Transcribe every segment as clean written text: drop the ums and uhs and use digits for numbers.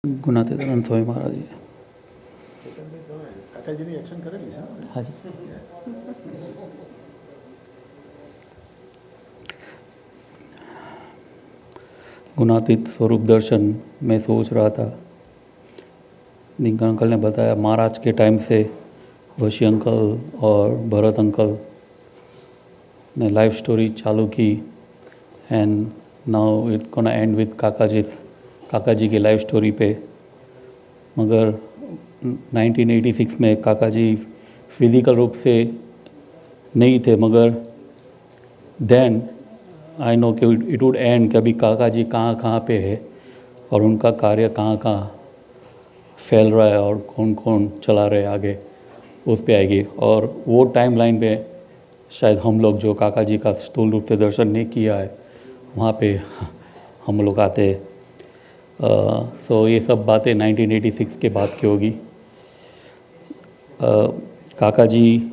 ગુનાતીતાનંદ Swami Maharaj. કાકાજીની action કરેલી છે. હાજી. गुणातीत स्वरूप दर्शन मैं सोच रहा था. दिनकर अंकल ने बताया महाराज के टाइम से वशी अंकल और भरत अंकल ने लाइफ स्टोरी चालू की and now it's gonna and with काका जी की लाइफ स्टोरी पे. मगर 1986 में काका जी फिज़िकल रूप से नहीं थे, मगर देन आई नो कि इट वुड एंड कि अभी काका जी कहाँ कहाँ पे है और उनका कार्य कहाँ कहाँ फैल रहा है और कौन कौन चला रहे आगे, उस पे आएगी. और वो टाइम लाइन पे शायद हम लोग जो काका जी का स्थूल रूप से दर्शन नहीं किया है वहाँ पे हम लोग आते. सो ये सब बातें 1986 के बाद की होगी. काका जी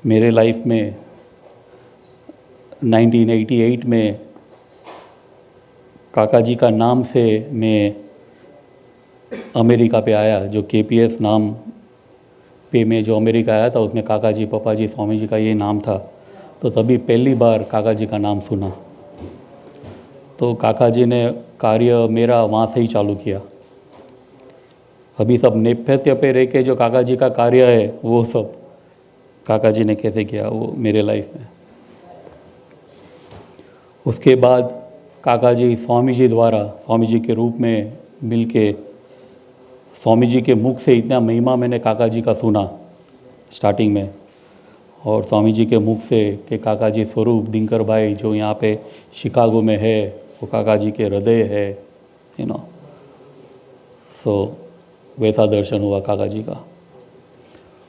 मेरे लाइफ में 1988 में काका जी का नाम से मैं अमेरिका पे आया. जो KPS नाम पे मैं जो अमेरिका आया था उसमें काका जी, पापा जी, स्वामी जी का ये नाम था. तो तभी पहली बार काका जी का नाम सुना. तो काका जी ने कार्य मेरा वहाँ से ही चालू किया. अभी सब नेपथ्य पे रह के जो काका जी का कार्य है वो सब काका जी ने कैसे किया वो मेरे लाइफ में. उसके बाद काका जी स्वामी जी द्वारा स्वामी जी के रूप में मिलके स्वामी जी के मुख से इतना महिमा मैंने काका जी का सुना स्टार्टिंग में. और स्वामी जी के मुख से कि काका जी स्वरूप दिनकर भाई जो यहाँ पे शिकागो में है वो काका जी के हृदय है, यू नो. सो वैसा दर्शन हुआ काका जी का.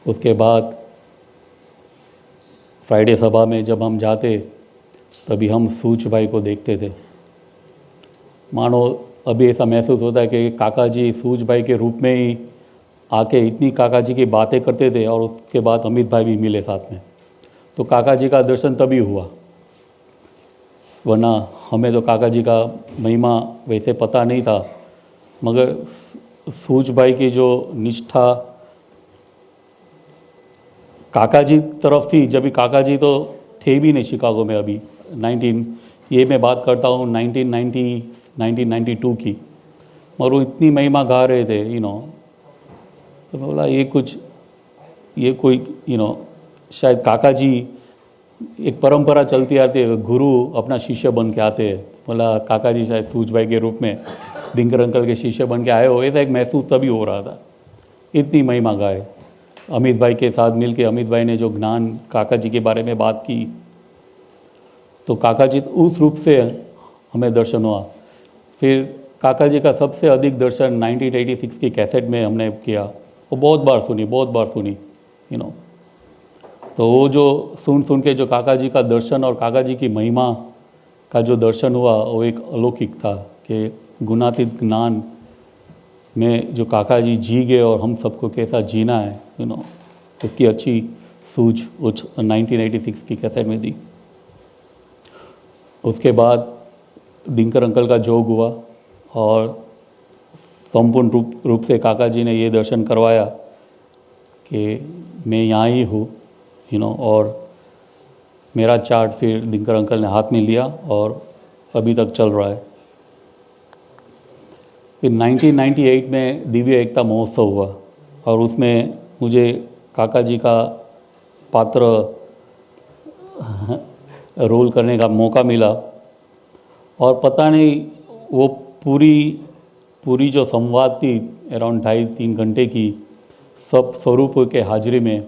उसके बाद फ्राइडे सभा में जब हम जाते तभी हम सूच भाई को देखते थे. मानो अभी ऐसा महसूस होता है कि काका जी सूच भाई के रूप में ही आके इतनी काका जी की बातें करते थे. और उसके बाद अमित भाई भी मिले साथ में. तो काका जी का दर्शन तभी हुआ, वरना हमें तो काका जी का महिमा वैसे पता नहीं था. मगर सूच भाई की जो निष्ठा काका जी तरफ थी, जब भी काका जी तो थे भी नहीं शिकागो में अभी ये मैं बात करता हूँ 1992 की, मगर वो इतनी महिमा गा रहे थे, यू नो. तो मैं बोला ये कोई यू नो शायद काका जी एक परंपरा चलती आती है, गुरु अपना शिष्य बन के आते हैं. बोला काका जी शायद सूच भाई के रूप में दिनकर अंकल के शिष्य बन के आए हो, ऐसा एक महसूस तभी हो रहा था. इतनी महिमा गाए. अमित भाई के साथ मिलके अमित भाई ने जो ज्ञान काका जी के बारे में बात की, तो काका जी उस रूप से हमें दर्शन हुआ. फिर काका जी का सबसे अधिक दर्शन 1986 की कैसेट में हमने किया. वो बहुत बार सुनी, यू नो. तो वो जो सुन के जो काका जी का दर्शन और काका जी की महिमा का जो दर्शन हुआ वो एक अलौकिक था कि गुणातीत ज्ञान में जो काका जी जी गए और हम सबको कैसा जीना है, यू नो, उसकी अच्छी सूझ उस 1986 की कैसेट में दी. उसके बाद दिनकर अंकल का जोग हुआ और संपूर्ण रूप से काका जी ने ये दर्शन करवाया कि मैं यहाँ ही हूँ, यू नो. और मेरा चार्ट फिर दिनकर अंकल ने हाथ में लिया और अभी तक चल रहा है. फिर 1998 में दिव्य एकता महोत्सव हुआ और उसमें मुझे काका जी का पात्र रोल करने का मौका मिला. और पता नहीं वो पूरी जो संवाद थी अराउंड 2.5-3 घंटे की, सब स्वरूप के हाजिरी में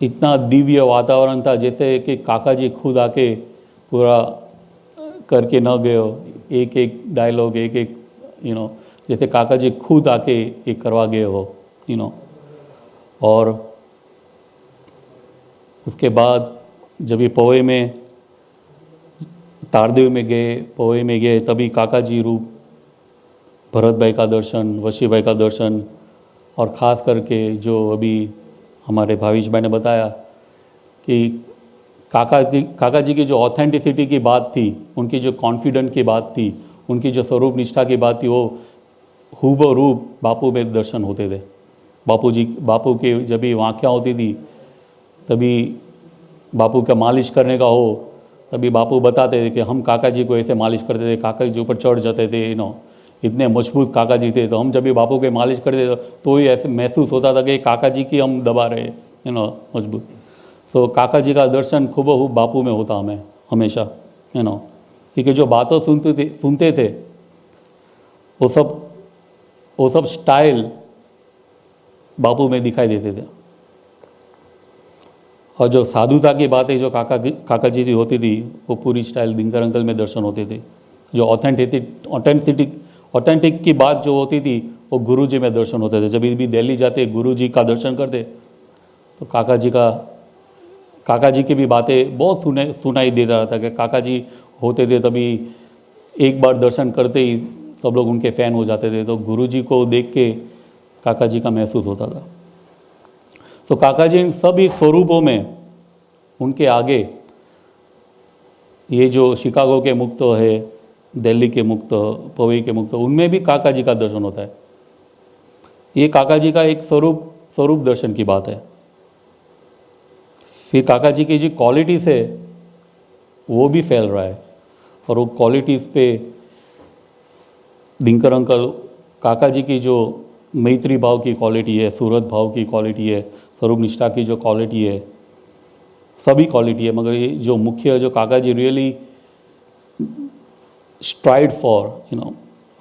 इतना दिव्य वातावरण था जैसे कि काका जी खुद आके पूरा करके न गए हो. एक डायलॉग एक यू नो जैसे काका जी खुद आके एक करवा गए हो, यू नो. और उसके बाद जब ये पौवे में तारदेव में गए तभी काका जी रूप, भरत भाई का दर्शन, वशी भाई का दर्शन, और ख़ास करके जो अभी हमारे भाविश भाई ने बताया कि काका जी की जो ऑथेंटिसिटी की बात थी, उनकी जो कॉन्फिडेंट की बात थी, उनकी जो स्वरूप निष्ठा की बात थी, वो हूबहू बापू में दर्शन होते थे। बापू के जब भी वाक़या होती थी, तभी बापू का मालिश करने का हो, तभी बापू बताते थे कि हम काका जी को ऐसे मालिश करते थे, काका जी ऊपर चढ़ जाते थे, इतने मजबूत काका जी थे। तो हम जब भी बापू के मालिश करते थे तो ही ऐसे महसूस होता था कि काका जी की हम दबा रहे मजबूत। तो काका जी का दर्शन खूबहू बापू में होता हमें हमेशा, क्योंकि जो बातों सुनते थे वो सब स्टाइल बापू में दिखाई देते थे। और जो साधुता की बातें जो काका जी की होती थी, वो पूरी स्टाइल दिनकर अंकल में दर्शन होते थे। जो ऑथेंटिक की बात जो होती थी, वो गुरु जी में दर्शन होते थे। जब भी दिल्ली जाते गुरु जी का दर्शन करते तो काका जी की भी बातें बहुत सुनाई दे रहा था कि काका जी होते थे, तभी एक बार दर्शन करते ही सब लोग उनके फ़ैन हो जाते थे। तो गुरु जी को देख के काका जी का महसूस होता था। तो काका जी इन सभी स्वरूपों में उनके आगे ये जो शिकागो के मुक्त है, दिल्ली के मुक्त, पवई के मुक्त, उनमें भी काका जी का दर्शन होता है। ये काका जी का एक स्वरूप दर्शन की बात है। फिर काका जी की जो क्वालिटीज़ है वो भी फैल रहा है, और वो क्वालिटीज़ पे दिनकर अंकल, काका जी की जो मैत्री भाव की क्वालिटी है, सूरत भाव की क्वालिटी है, स्वरूप निष्ठा की जो क्वालिटी है, सभी क्वालिटी है, मगर ये जो मुख्य जो काका जी रियली स्ट्राइड फॉर,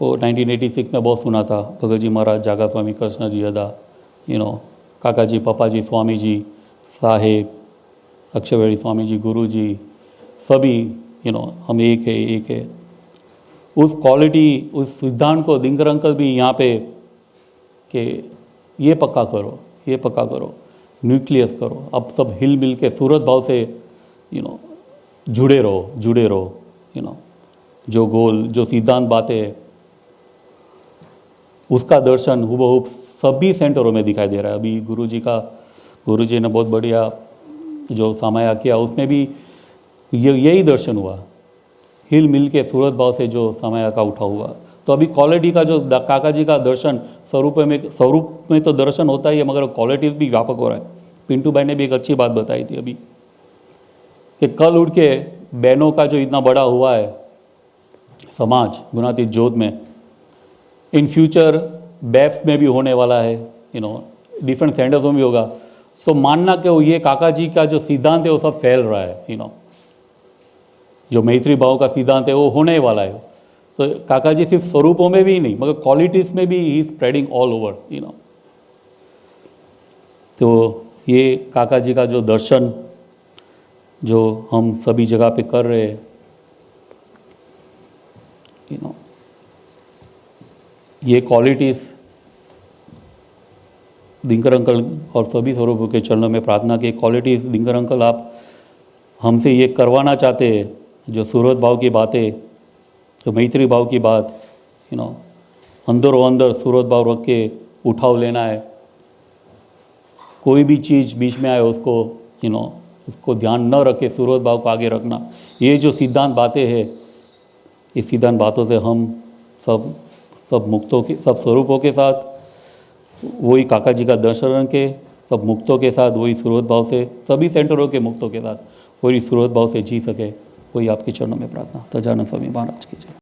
वो 1986 में बहुत सुना था, भगत जी महाराज, जागा स्वामी, कृष्ण जी अदा, काका जी, पापा जी, स्वामी जी, साहेब, अक्षयवेणी स्वामी जी, गुरु जी, सभी हम एक है। उस क्वालिटी, उस सिद्धांत को दिनकर अंकल भी यहाँ पे कि ये पक्का करो, न्यूक्लियस करो, अब सब हिल मिल के सूरत भाव से जुड़े रहो, जो गोल, जो सिद्धांत बातें, उसका दर्शन हूबहू सभी सेंटरों में दिखाई दे रहा है। अभी गुरु जी ने बहुत बढ़िया जो सामाया किया, उसमें भी यही दर्शन हुआ, हिल मिल के सूरत भाव से जो सामाया का उठा हुआ। तो अभी क्वालिटी का जो काका जी का दर्शन, स्वरूप में तो दर्शन होता ही है, मगर क्वालिटीज़ भी व्यापक हो रहा है। पिंटू भाई ने भी एक अच्छी बात बताई थी अभी कि कल उठ के बहनों का जो इतना बड़ा हुआ है समाज गुणातीत ज्योत में, इन फ्यूचर बैप्स में भी होने वाला है, डिफरेंट सेंटर्स में भी होगा। तो मानना कि वो ये काका जी का जो सिद्धांत है वो सब फैल रहा है, जो मैत्री भाव का सिद्धांत है वो होने वाला है। तो काका जी सिर्फ स्वरूपों में भी नहीं, मगर क्वालिटीज़ में भी ही स्प्रेडिंग ऑल ओवर, तो ये काका जी का जो दर्शन जो हम सभी जगह पे कर रहे हैं, ये क्वालिटीज़ दिनकर अंकल और सभी स्वरूपों के चरणों में प्रार्थना की क्वालिटीज़, दिनकर अंकल आप हमसे ये करवाना चाहते हैं, जो सूरत भाव की बातें, जो मैत्री भाव की बात, अंदरों अंदर सूरत भाव रख के उठाव लेना है। कोई भी चीज़ बीच में आए उसको उसको ध्यान न रखे, सूरत भाव को आगे रखना। ये जो सिद्धांत बातें हैं, इस सिद्धांत बातों से हम सब मुक्तों के, सब स्वरूपों के साथ वही काका जी का दर्शन के, सब मुक्तों के साथ वही सूरत भाव से, सभी सेंटरों के मुक्तों के साथ वही सूरत भाव से जी सके, वही आपके चरणों में प्रार्थना। सच्चिदानंद स्वामी महाराज की जय।